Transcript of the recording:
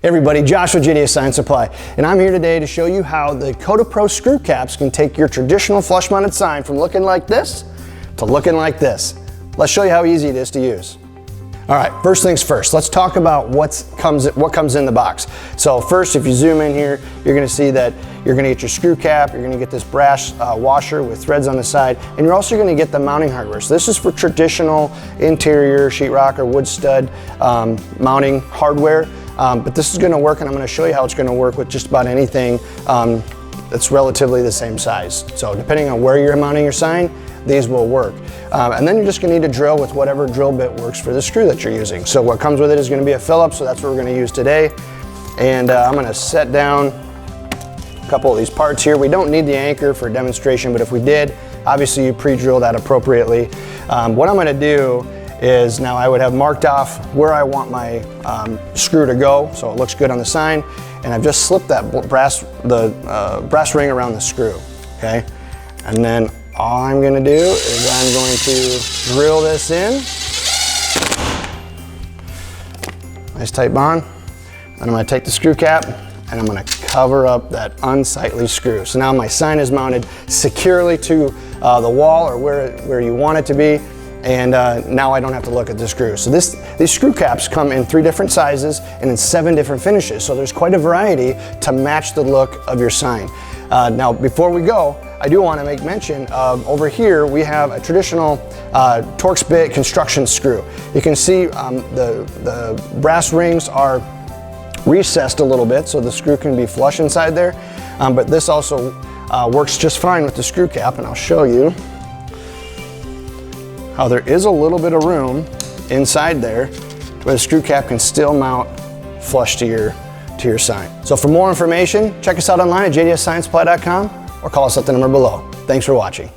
Hey everybody, Josh with JDS Sign Supply, and I'm here today to show you how the Kota Pro Screw Caps can take your traditional flush mounted sign from looking like this to looking like this. Let's show you how easy it is to use. All right, first things first, let's talk about what comes in the box. So first, if you zoom in here, you're gonna see that you're gonna get your screw cap, you're gonna get this brass washer with threads on the side, and you're also gonna get the mounting hardware. So this is for traditional interior sheetrock or wood stud mounting hardware. But this is gonna work, and I'm gonna show you how it's gonna work with just about anything that's relatively the same size. So depending on where you're mounting your sign, these will work. And then you're just gonna need to drill with whatever drill bit works for the screw that you're using. So what comes with it is gonna be a Phillips, so that's what we're gonna use today. And I'm gonna set down a couple of these parts here. We don't need the anchor for demonstration, but if we did, obviously you pre-drill that appropriately. What I'm gonna do is now I would have marked off where I want my screw to go, so it looks good on the sign, and I've just slipped that brass ring around the screw, okay? And then all I'm gonna do is I'm going to drill this in. Nice tight bond. Then I'm gonna take the screw cap and I'm gonna cover up that unsightly screw. So now my sign is mounted securely to the wall or where you want it to be. And now I don't have to look at the screw. So these screw caps come in 3 different sizes and in 7 different finishes. So there's quite a variety to match the look of your sign. Now, before we go, I do want to make mention of over here, we have a traditional Torx bit construction screw. You can see the brass rings are recessed a little bit so the screw can be flush inside there. But this also works just fine with the screw cap, and I'll show you how there is a little bit of room inside there where the screw cap can still mount flush to your sign. So for more information, check us out online at jdssignsupply.com or call us at the number below. Thanks for watching.